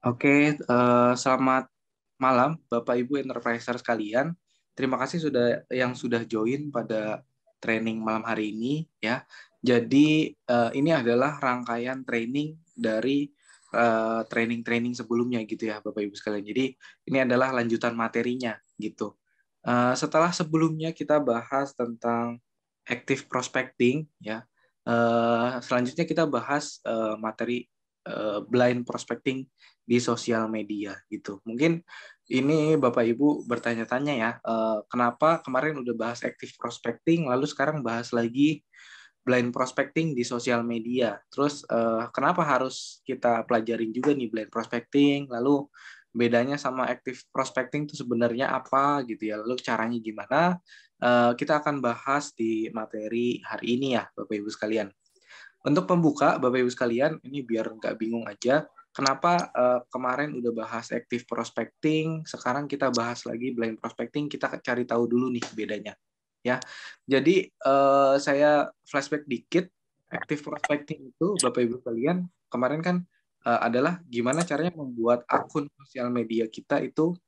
Oke, selamat malam Bapak Ibu enterpriser sekalian. Terima kasih sudah join pada training malam hari ini ya. Jadi ini adalah rangkaian training dari training-training sebelumnya gitu ya Bapak Ibu sekalian. Jadi ini adalah lanjutan materinya gitu. Setelah sebelumnya kita bahas tentang active prospecting ya. Selanjutnya kita bahas materi blind prospecting di sosial media gitu. Mungkin ini Bapak Ibu bertanya-tanya ya, kenapa kemarin udah bahas active prospecting, lalu sekarang bahas lagi blind prospecting di sosial media. Terus kenapa harus kita pelajarin juga nih blind prospecting, lalu bedanya sama active prospecting itu sebenarnya apa gitu ya, lalu caranya gimana? Kita akan bahas di materi hari ini ya Bapak Ibu sekalian. Untuk pembuka, Bapak Ibu sekalian, ini biar nggak bingung aja, kenapa kemarin udah bahas active prospecting, sekarang kita bahas lagi blind prospecting, kita cari tahu dulu nih bedanya. Ya, jadi saya flashback dikit, active prospecting itu, Bapak Ibu sekalian, kemarin kan adalah gimana caranya membuat akun sosial media kita itu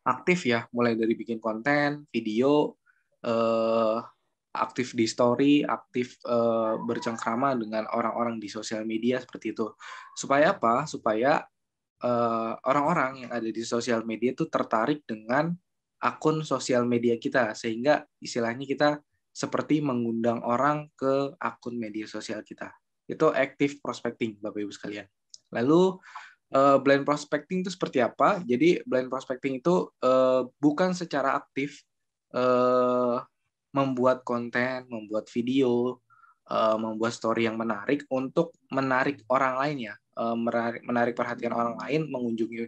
aktif ya, mulai dari bikin konten, video, eh, aktif di story, aktif bercengkrama dengan orang-orang di sosial media seperti itu. Supaya apa? Supaya orang-orang yang ada di sosial media itu tertarik dengan akun sosial media kita, sehingga istilahnya kita seperti mengundang orang ke akun media sosial kita. Itu active prospecting, Bapak Ibu sekalian. Lalu blind prospecting itu seperti apa? Jadi blind prospecting itu bukan secara aktif uh, membuat konten, membuat video, membuat story yang menarik untuk menarik orang lain ya, menarik perhatian orang lain, mengunjungi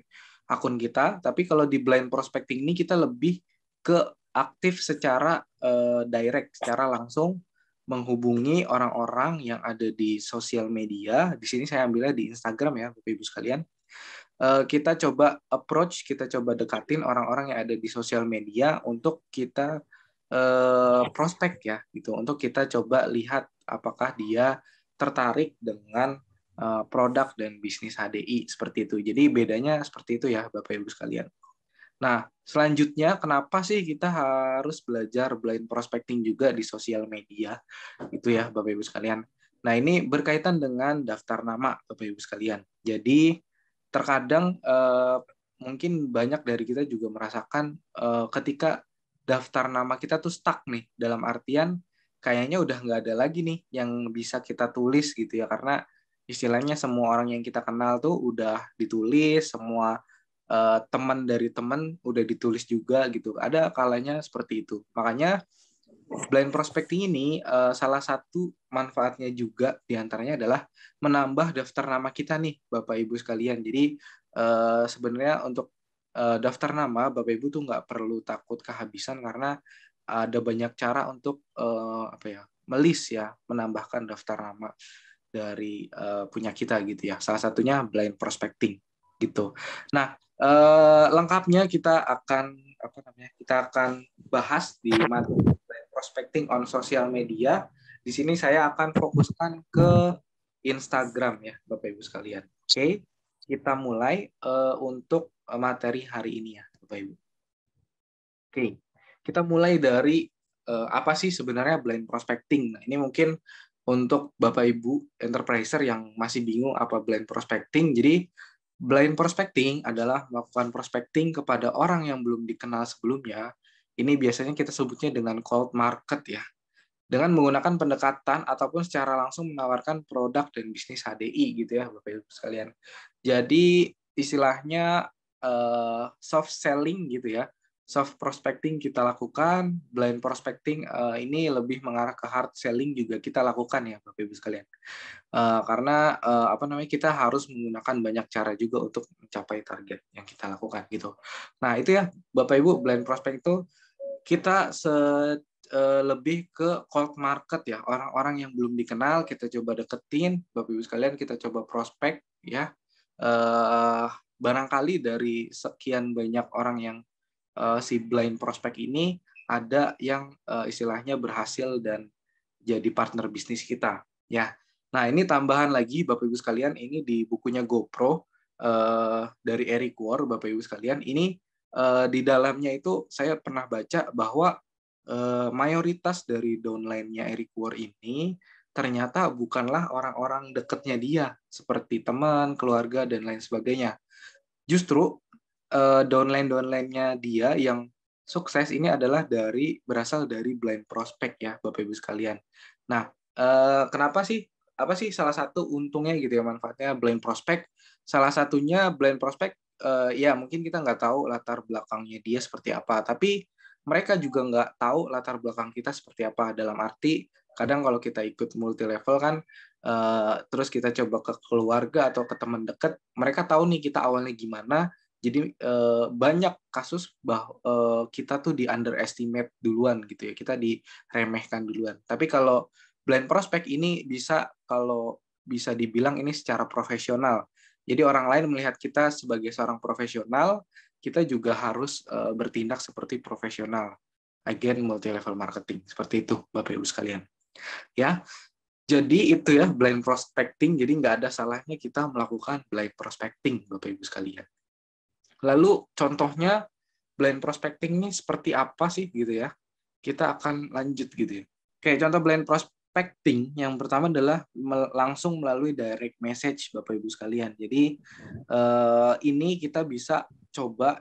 akun kita. Tapi kalau di blind prospecting ini kita lebih ke aktif secara direct, secara langsung menghubungi orang-orang yang ada di sosial media. Di sini saya ambilnya di Instagram ya, Bapak Ibu sekalian. Kita coba approach, kita coba dekatin orang-orang yang ada di sosial media untuk kita prospek ya, gitu. Untuk kita coba lihat apakah dia tertarik dengan produk dan bisnis HDI seperti itu. Jadi bedanya seperti itu ya, Bapak Ibu sekalian. Nah, selanjutnya kenapa sih kita harus belajar blind prospecting juga di sosial media? Itu ya, Bapak Ibu sekalian. Nah, ini berkaitan dengan daftar nama, Bapak Ibu sekalian. Jadi, terkadang mungkin banyak dari kita juga merasakan ketika daftar nama kita tuh stuck nih, dalam artian kayaknya udah nggak ada lagi nih yang bisa kita tulis gitu ya, karena istilahnya semua orang yang kita kenal tuh udah ditulis, semua teman dari teman udah ditulis juga gitu. Ada kalanya seperti itu. Makanya blind prospecting ini salah satu manfaatnya juga diantaranya adalah menambah daftar nama kita nih, Bapak Ibu sekalian. Jadi sebenarnya untuk daftar nama, Bapak Ibu tuh nggak perlu takut kehabisan karena ada banyak cara untuk apa ya, melis ya, menambahkan daftar nama dari punya kita gitu ya. Salah satunya blind prospecting gitu. Nah, lengkapnya kita akan apa namanya? Kita akan bahas di materi prospecting on social media. Di sini saya akan fokuskan ke Instagram ya, Bapak Ibu sekalian. Oke, kita mulai untuk materi hari ini ya, Bapak Ibu. Oke, kita mulai dari apa sih sebenarnya blind prospecting. Nah, ini mungkin untuk Bapak Ibu enterpriser yang masih bingung apa blind prospecting. Jadi blind prospecting adalah melakukan prospecting kepada orang yang belum dikenal sebelumnya. Ini biasanya kita sebutnya dengan cold market ya. Dengan menggunakan pendekatan ataupun secara langsung menawarkan produk dan bisnis HDI gitu ya Bapak Ibu sekalian. Jadi istilahnya soft selling gitu ya. Soft prospecting kita lakukan, blind prospecting ini lebih mengarah ke hard selling juga kita lakukan ya Bapak Ibu sekalian. Karena apa namanya, kita harus menggunakan banyak cara juga untuk mencapai target yang kita lakukan gitu. Nah, itu ya Bapak Ibu, blind prospect itu kita lebih ke cold market ya, orang-orang yang belum dikenal kita coba deketin, Bapak Ibu sekalian, kita coba prospek ya. Eh, Barangkali dari sekian banyak orang yang si blind prospect ini ada yang istilahnya berhasil dan jadi partner bisnis kita ya. Nah, ini tambahan lagi Bapak Ibu sekalian, ini di bukunya GoPro dari Eric Worre, Bapak Ibu sekalian. Ini di dalamnya itu saya pernah baca bahwa mayoritas dari downline-nya Eric Worre ini ternyata bukanlah orang-orang dekatnya dia, seperti teman, keluarga, dan lain sebagainya. Justru downline-downline-nya dia yang sukses ini adalah berasal dari blind prospect ya, Bapak Ibu sekalian. Nah, kenapa sih? Apa sih salah satu untungnya gitu ya, manfaatnya blind prospect? Salah satunya blind prospect, ya mungkin kita nggak tahu latar belakangnya dia seperti apa, tapi mereka juga nggak tahu latar belakang kita seperti apa. Dalam arti, kadang kalau kita ikut multi level kan, terus kita coba ke keluarga atau ke teman dekat, mereka tahu nih kita awalnya gimana. Jadi banyak kasus kita tuh di underestimate duluan gitu ya, kita diremehkan duluan. Tapi kalau blind prospect ini kalau bisa dibilang ini secara profesional. Jadi orang lain melihat kita sebagai seorang profesional, kita juga harus bertindak seperti profesional. Agen multi level marketing seperti itu, Bapak Ibu sekalian. Ya, jadi itu ya blind prospecting. Jadi nggak ada salahnya kita melakukan blind prospecting, Bapak Ibu sekalian. Lalu contohnya blind prospecting ini seperti apa sih gitu ya? Kita akan lanjut gitu ya. Oke, contoh blind prospecting yang pertama adalah langsung melalui direct message Bapak Ibu sekalian. Jadi ini kita bisa coba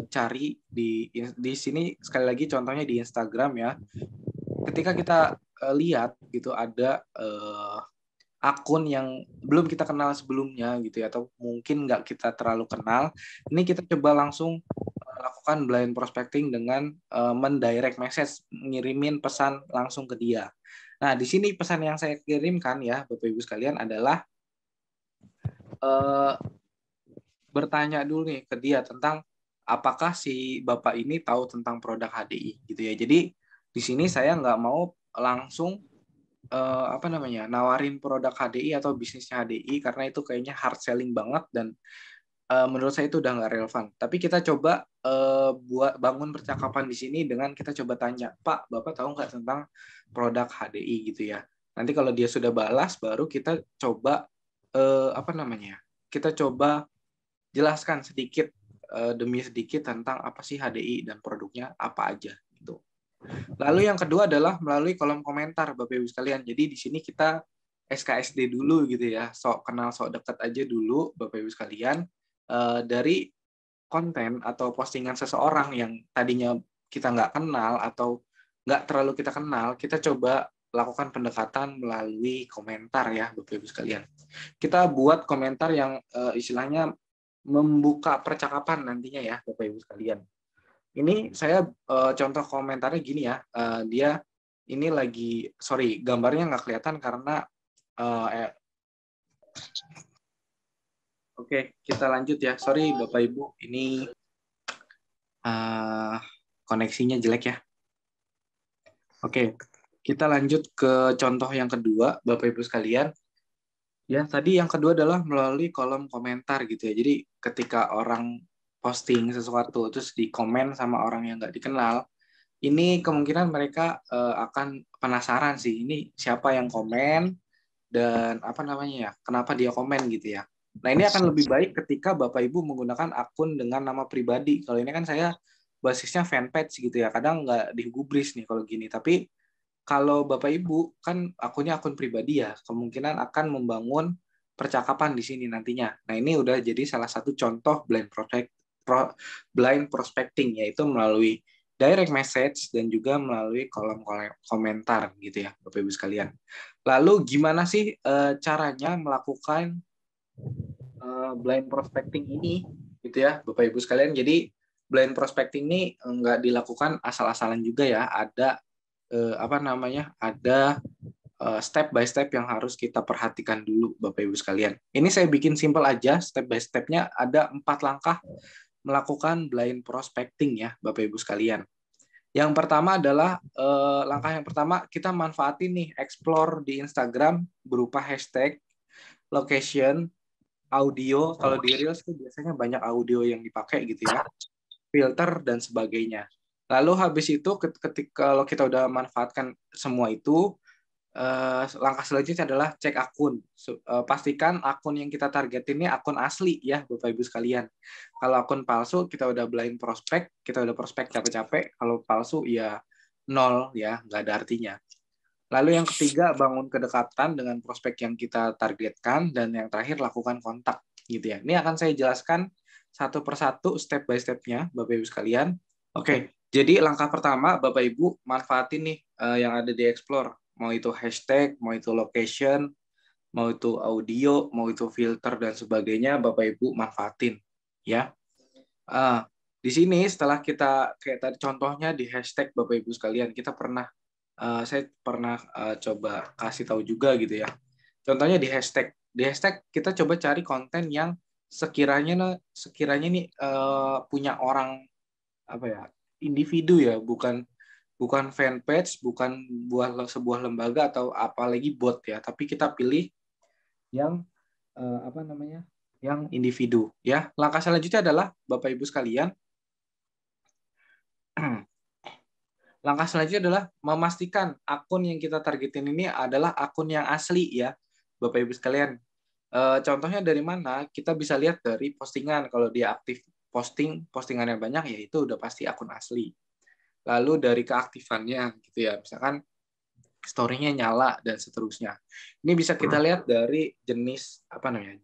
cari di sini sekali lagi contohnya di Instagram ya. Ketika kita lihat gitu ada akun yang belum kita kenal sebelumnya gitu ya, atau mungkin nggak kita terlalu kenal, ini kita coba langsung lakukan blind prospecting dengan mendirect message, ngirimin pesan langsung ke dia. Nah, di sini pesan yang saya kirimkan ya, Bapak Ibu sekalian adalah bertanya dulu nih ke dia tentang apakah si Bapak ini tahu tentang produk HDI gitu ya. Jadi di sini saya nggak mau langsung nawarin produk HDI atau bisnisnya HDI karena itu kayaknya hard selling banget dan menurut saya itu udah nggak relevan. Tapi kita coba buat bangun percakapan di sini dengan kita coba tanya, Pak, Bapak tahu nggak tentang produk HDI gitu ya. Nanti kalau dia sudah balas, baru kita coba kita coba jelaskan sedikit demi sedikit tentang apa sih HDI dan produknya apa aja gitu. Lalu yang kedua adalah melalui kolom komentar, Bapak Ibu sekalian. Jadi di sini kita SKSD dulu gitu ya, sok kenal sok dekat aja dulu, Bapak Ibu sekalian. Dari konten atau postingan seseorang yang tadinya kita nggak kenal atau nggak terlalu kita kenal, kita coba lakukan pendekatan melalui komentar ya, Bapak Ibu sekalian. Kita buat komentar yang istilahnya membuka percakapan nantinya ya, Bapak Ibu sekalian. Ini saya contoh komentarnya gini ya, dia ini lagi, sorry, gambarnya nggak kelihatan karena, oke, kita lanjut ya. Sorry Bapak Ibu, ini koneksinya jelek ya. Oke, kita lanjut ke contoh yang kedua, Bapak Ibu sekalian. Ya, tadi yang kedua adalah melalui kolom komentar gitu ya. Jadi ketika orang posting sesuatu, terus di komen sama orang yang nggak dikenal, ini kemungkinan mereka akan penasaran sih, ini siapa yang komen dan kenapa dia komen gitu ya. Nah, ini akan lebih baik ketika Bapak Ibu menggunakan akun dengan nama pribadi. Kalau ini kan saya basisnya fanpage gitu ya, kadang nggak digubris nih kalau gini. Tapi kalau Bapak Ibu kan akunnya akun pribadi ya, kemungkinan akan membangun percakapan di sini nantinya. Nah, ini udah jadi salah satu contoh blind prospecting, yaitu melalui direct message dan juga melalui kolom komentar gitu ya, Bapak Ibu sekalian. Lalu gimana sih caranya melakukan blind prospecting ini gitu ya, Bapak Ibu sekalian. Jadi blind prospecting ini nggak dilakukan asal-asalan juga ya, ada ada step by step yang harus kita perhatikan dulu, Bapak Ibu sekalian. Ini saya bikin simple aja, step by stepnya ada 4 langkah melakukan blind prospecting ya, Bapak Ibu sekalian. Yang pertama adalah langkah yang pertama kita manfaatin nih explore di Instagram berupa hashtag, location, audio. Kalau di Reels itu biasanya banyak audio yang dipakai gitu ya, filter dan sebagainya. Lalu habis itu ketika kalau kita udah manfaatkan semua itu, langkah selanjutnya adalah cek akun. Pastikan akun yang kita targetin ini akun asli ya, Bapak Ibu sekalian. Kalau akun palsu, kita udah blind prospek, kita udah prospek capek-capek. Kalau palsu ya nol ya, nggak ada artinya. Lalu yang ketiga, bangun kedekatan dengan prospek yang kita targetkan, dan yang terakhir lakukan kontak gitu ya. Ini akan saya jelaskan satu persatu step by step-nya, Bapak Ibu sekalian. Oke, jadi langkah pertama Bapak Ibu manfaatin nih yang ada di Explore. Mau itu hashtag, mau itu location, mau itu audio, mau itu filter dan sebagainya, Bapak Ibu manfaatin ya. Di sini setelah kita kayak tadi contohnya di hashtag, Bapak Ibu sekalian, saya pernah coba kasih tahu juga gitu ya. Contohnya di hashtag. Di hashtag kita coba cari konten yang sekiranya nih punya orang apa ya, individu ya, bukan bukan fanpage, bukan sebuah lembaga atau apalagi bot ya, tapi kita pilih yang apa namanya? Yang individu ya. Langkah selanjutnya adalah Bapak Ibu sekalian, langkah selanjutnya adalah memastikan akun yang kita targetin ini adalah akun yang asli ya, Bapak Ibu sekalian. Contohnya dari mana? Kita bisa lihat dari postingan. Kalau dia aktif postingannya banyak, ya itu udah pasti akun asli. Lalu dari keaktifannya gitu ya, misalkan story-nya nyala dan seterusnya. Ini bisa kita lihat dari jenis apa namanya?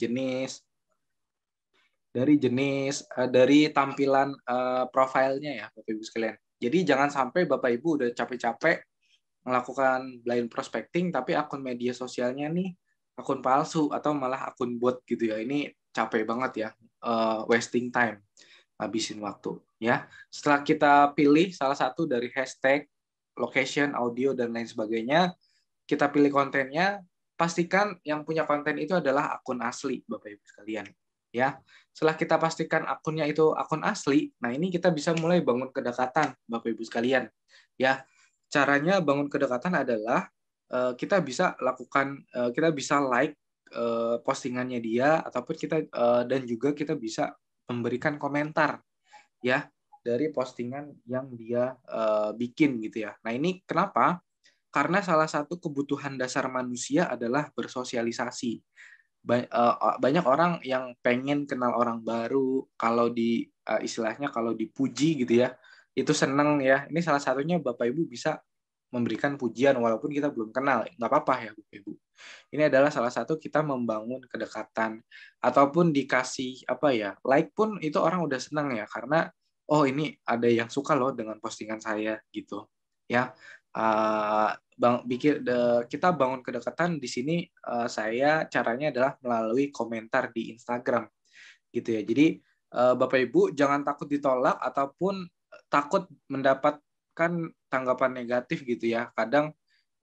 Dari tampilan profilnya ya, Bapak Ibu sekalian. Jadi jangan sampai Bapak Ibu udah capek-capek melakukan blind prospecting tapi akun media sosialnya nih akun palsu atau malah akun bot gitu ya. Ini capek banget ya, wasting time, habisin waktu ya. Setelah kita pilih salah satu dari hashtag, location, audio dan lain sebagainya, kita pilih kontennya, pastikan yang punya konten itu adalah akun asli, Bapak Ibu sekalian. Ya, setelah kita pastikan akunnya itu akun asli, nah ini kita bisa mulai bangun kedekatan, Bapak Ibu sekalian. Ya, caranya bangun kedekatan adalah kita bisa like postingannya dia, ataupun dan juga kita bisa memberikan komentar ya dari postingan yang dia bikin gitu ya. Nah ini kenapa? Karena salah satu kebutuhan dasar manusia adalah bersosialisasi. Banyak orang yang pengen kenal orang baru, kalau istilahnya kalau dipuji gitu ya, itu seneng ya. Ini salah satunya Bapak Ibu bisa memberikan pujian walaupun kita belum kenal, nggak apa-apa ya Bapak Ibu. Ini adalah salah satu kita membangun kedekatan, ataupun dikasih apa ya, like pun itu orang udah seneng ya, karena oh ini ada yang suka loh dengan postingan saya gitu ya. Kita bangun kedekatan di sini, saya caranya adalah melalui komentar di Instagram gitu ya. Jadi Bapak Ibu jangan takut ditolak ataupun takut mendapatkan tanggapan negatif gitu ya. Kadang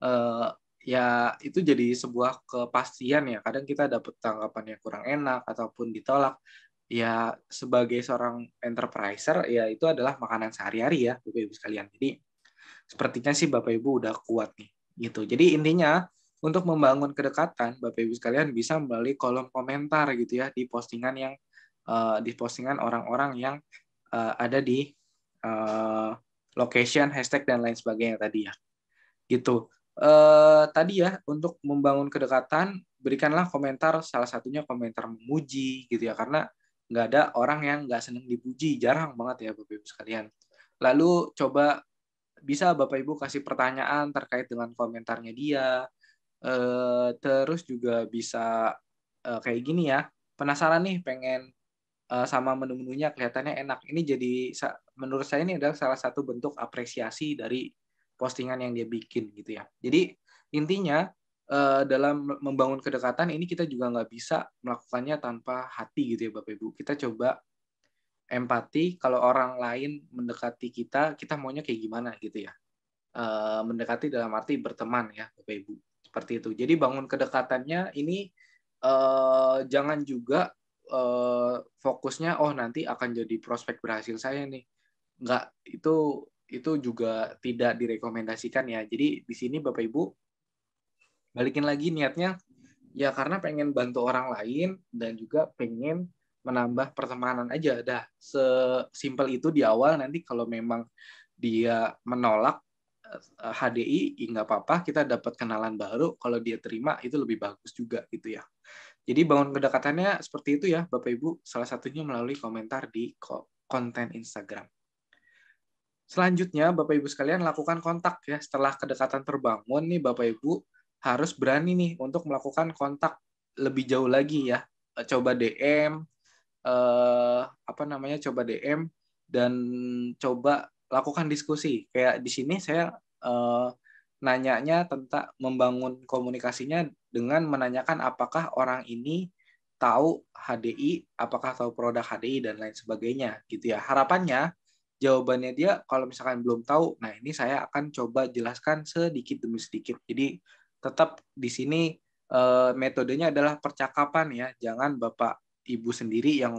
eh, ya itu jadi sebuah kepastian ya. Kadang kita dapat tanggapan yang kurang enak ataupun ditolak. Ya sebagai seorang enterpriser ya itu adalah makanan sehari-hari ya Bapak Ibu sekalian. Jadi sepertinya sih Bapak Ibu udah kuat nih gitu. Jadi intinya untuk membangun kedekatan Bapak Ibu sekalian bisa melalui kolom komentar gitu ya di postingan orang-orang yang ada di location, hashtag dan lain sebagainya tadi ya. Gitu. Tadi ya untuk membangun kedekatan berikanlah komentar, salah satunya komentar memuji gitu ya, karena nggak ada orang yang nggak senang dipuji, jarang banget ya Bapak Ibu sekalian. Lalu coba bisa Bapak Ibu kasih pertanyaan terkait dengan komentarnya dia. Terus juga bisa kayak gini ya, penasaran nih pengen sama menu-menunya kelihatannya enak. Ini jadi menurut saya ini adalah salah satu bentuk apresiasi dari postingan yang dia bikin gitu ya. Jadi intinya dalam membangun kedekatan ini kita juga nggak bisa melakukannya tanpa hati gitu ya Bapak Ibu. Kita coba empati, kalau orang lain mendekati kita, kita maunya kayak gimana gitu ya. Mendekati dalam arti berteman ya Bapak Ibu. Seperti itu. Jadi bangun kedekatannya ini jangan juga fokusnya oh nanti akan jadi prospek berhasil saya nih. Enggak, itu juga tidak direkomendasikan ya. Jadi di sini Bapak Ibu balikin lagi niatnya ya karena pengen bantu orang lain dan juga pengen menambah pertemanan aja. Dah sesimpel itu di awal. Nanti kalau memang dia menolak HDI, nggak apa-apa, kita dapat kenalan baru. Kalau dia terima, itu lebih bagus juga gitu ya. Jadi bangun kedekatannya seperti itu ya, Bapak Ibu. Salah satunya melalui komentar di konten Instagram. Selanjutnya, Bapak Ibu sekalian lakukan kontak ya. Setelah kedekatan terbangun nih, Bapak Ibu harus berani nih untuk melakukan kontak lebih jauh lagi ya. Coba DM, coba DM dan coba lakukan diskusi. Kayak di sini saya nanyanya tentang membangun komunikasinya dengan menanyakan apakah orang ini tahu HDI, apakah tahu produk HDI dan lain sebagainya gitu ya. Harapannya jawabannya dia kalau misalkan belum tahu, nah ini saya akan coba jelaskan sedikit demi sedikit. Jadi tetap di sini metodenya adalah percakapan ya, jangan Bapak Ibu sendiri yang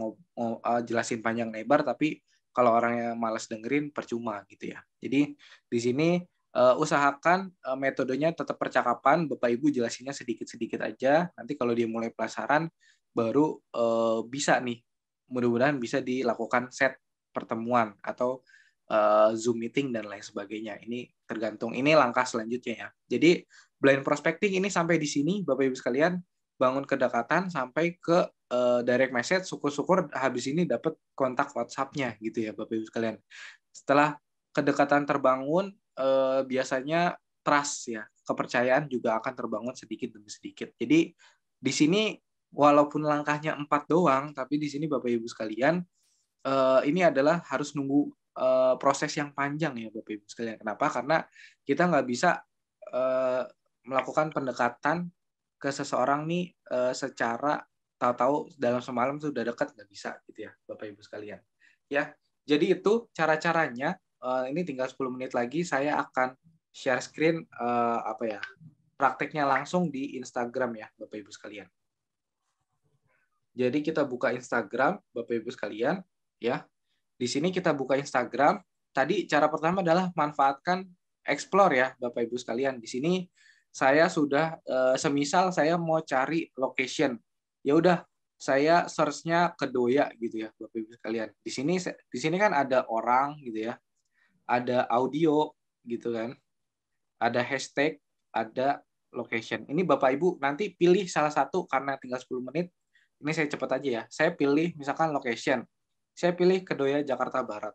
jelasin panjang lebar, tapi kalau orang yang malas dengerin percuma gitu ya. Jadi di sini usahakan metodenya tetap percakapan, Bapak Ibu jelasinnya sedikit-sedikit aja. Nanti kalau dia mulai penasaran, baru bisa nih, mudah-mudahan bisa dilakukan set pertemuan atau Zoom meeting dan lain sebagainya. Ini tergantung, ini langkah selanjutnya ya. Jadi blind prospecting ini sampai di sini, Bapak Ibu sekalian, bangun kedekatan sampai ke direct message, syukur-syukur habis ini dapat kontak WhatsApp-nya gitu ya Bapak Ibu sekalian. Setelah kedekatan terbangun, biasanya trust ya, kepercayaan juga akan terbangun sedikit demi sedikit. Jadi di sini walaupun langkahnya 4 doang, tapi di sini Bapak Ibu sekalian, ini adalah harus nunggu proses yang panjang ya Bapak Ibu sekalian. Kenapa? Karena kita nggak bisa melakukan pendekatan ke seseorang nih secara tahu-tahu dalam semalam sudah dekat, nggak bisa gitu ya Bapak Ibu sekalian. Ya, jadi itu cara-caranya. Ini tinggal 10 menit lagi saya akan share screen prakteknya langsung di Instagram ya Bapak Ibu sekalian. Jadi kita buka Instagram Bapak Ibu sekalian ya. Di sini kita buka Instagram. Tadi cara pertama adalah manfaatkan explore ya Bapak Ibu sekalian. Di sini saya sudah semisal saya mau cari location. Ya udah, saya search-nya Kedoya gitu ya Bapak Ibu sekalian. Di sini kan ada orang gitu ya. Ada audio gitu kan. Ada hashtag, ada location. Ini Bapak Ibu nanti pilih salah satu karena tinggal 10 menit. Ini saya cepat aja ya. Saya pilih misalkan location. Saya pilih Kedoya Jakarta Barat.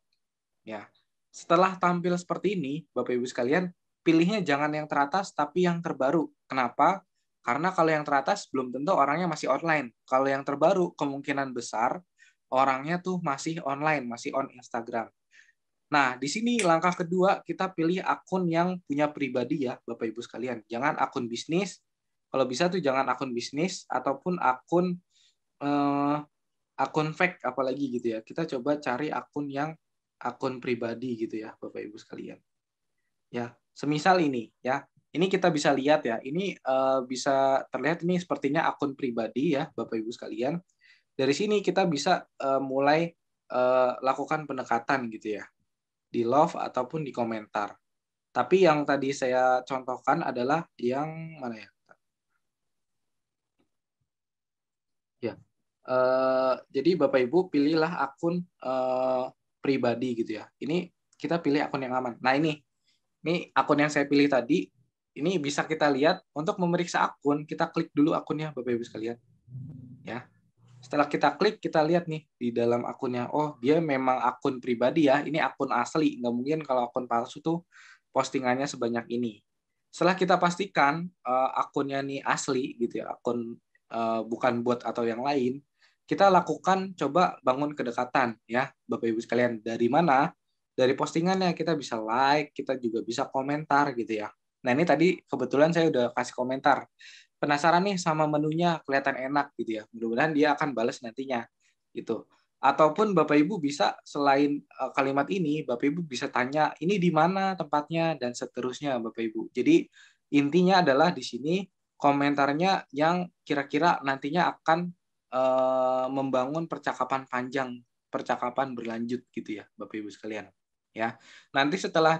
Ya. Setelah tampil seperti ini, Bapak Ibu sekalian, pilihnya jangan yang teratas tapi yang terbaru. Kenapa? Karena kalau yang teratas belum tentu orangnya masih online. Kalau yang terbaru kemungkinan besar orangnya tuh masih online, masih on Instagram. Nah, di sini langkah kedua kita pilih akun yang punya pribadi ya, Bapak Ibu sekalian. Jangan akun bisnis. Kalau bisa tuh jangan akun bisnis ataupun akun fake apalagi gitu ya. Kita coba cari akun pribadi gitu ya, Bapak Ibu sekalian. Ya, semisal ini ya. Ini kita bisa lihat ya. Ini bisa terlihat ini sepertinya akun pribadi ya, Bapak Ibu sekalian. Dari sini kita bisa mulai lakukan pendekatan gitu ya. Di love ataupun di komentar. Tapi yang tadi saya contohkan adalah yang mana ya? Ya. Jadi Bapak Ibu pilihlah akun pribadi gitu ya. Ini kita pilih akun yang aman. Nah ini akun yang saya pilih tadi. Ini bisa kita lihat untuk memeriksa akun. Kita klik dulu akunnya Bapak Ibu sekalian. Ya. Setelah kita klik, kita lihat nih di dalam akunnya. Oh, dia memang akun pribadi ya. Ini akun asli. Nggak mungkin kalau akun palsu tuh postingannya sebanyak ini. Setelah kita pastikan akunnya nih asli gitu ya, akun bukan bot atau yang lain, kita lakukan coba bangun kedekatan ya, Bapak Ibu sekalian. Dari mana? Dari postingannya kita bisa like, kita juga bisa komentar gitu ya. Nah, ini tadi kebetulan saya udah kasih komentar. Penasaran nih sama menunya, kelihatan enak gitu ya. Mudah-mudahan dia akan balas nantinya gitu. Ataupun Bapak Ibu bisa selain kalimat ini, Bapak Ibu bisa tanya ini di mana tempatnya dan seterusnya Bapak Ibu. Jadi intinya adalah di sini komentarnya yang kira-kira nantinya akan membangun percakapan panjang, percakapan berlanjut gitu ya Bapak Ibu sekalian. Ya. Nanti setelah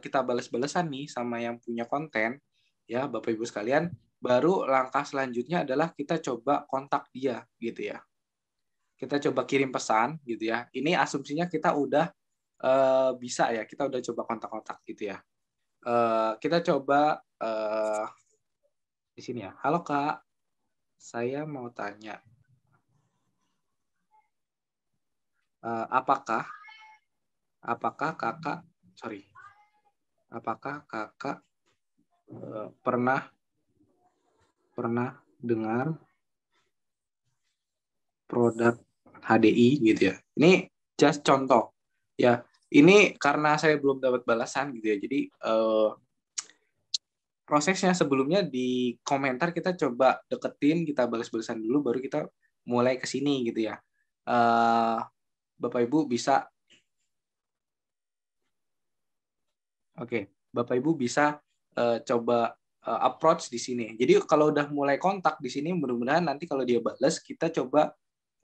kita balas-balasan nih sama yang punya konten, ya Bapak Ibu sekalian, baru langkah selanjutnya adalah kita coba kontak dia gitu ya. Kita coba kirim pesan gitu ya. Ini asumsinya kita udah bisa ya, kita udah coba kontak-kontak gitu ya. Kita coba di sini ya. Halo Kak, saya mau tanya, apakah kakak, sorry, apakah kakak pernah dengar produk HDI gitu ya? Ini just contoh ya. Ini karena saya belum dapat balasan gitu ya. Jadi prosesnya sebelumnya di komentar kita coba deketin, kita balas-balasan dulu, baru kita mulai ke sini gitu ya. Bapak Ibu bisa, Bapak Ibu bisa coba approach di sini. Jadi kalau udah mulai kontak di sini, mudah-mudahan nanti kalau dia balas, kita coba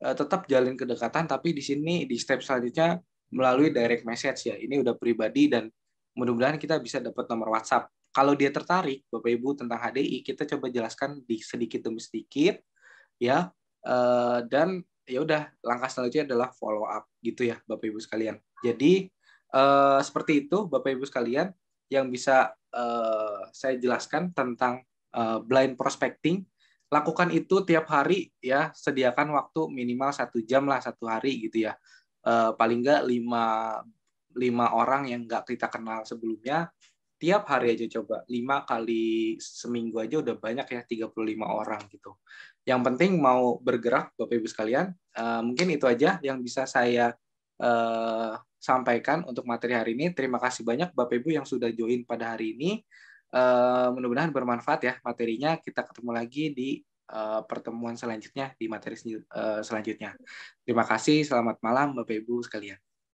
tetap jalin kedekatan, tapi di sini di step selanjutnya melalui direct message ya. Ini udah pribadi dan mudah-mudahan kita bisa dapat nomor WhatsApp. Kalau dia tertarik, Bapak Ibu, tentang HDI, kita coba jelaskan di sedikit demi sedikit ya. Dan ya udah, langkah selanjutnya adalah follow up gitu ya, Bapak Ibu sekalian. Jadi seperti itu Bapak Ibu sekalian yang bisa saya jelaskan tentang blind prospecting. Lakukan itu tiap hari ya, sediakan waktu minimal 1 jam lah, 1 hari gitu ya. Paling nggak lima orang yang nggak kita kenal sebelumnya, tiap hari aja coba. 5 kali seminggu aja udah banyak ya, 35 orang gitu. Yang penting mau bergerak Bapak Ibu sekalian. Mungkin itu aja yang bisa saya sampaikan untuk materi hari ini. Terima kasih banyak Bapak Ibu yang sudah join pada hari ini. Mudah-mudahan bermanfaat ya materinya. Kita ketemu lagi di pertemuan selanjutnya, di materi selanjutnya. Terima kasih, selamat malam Bapak Ibu sekalian.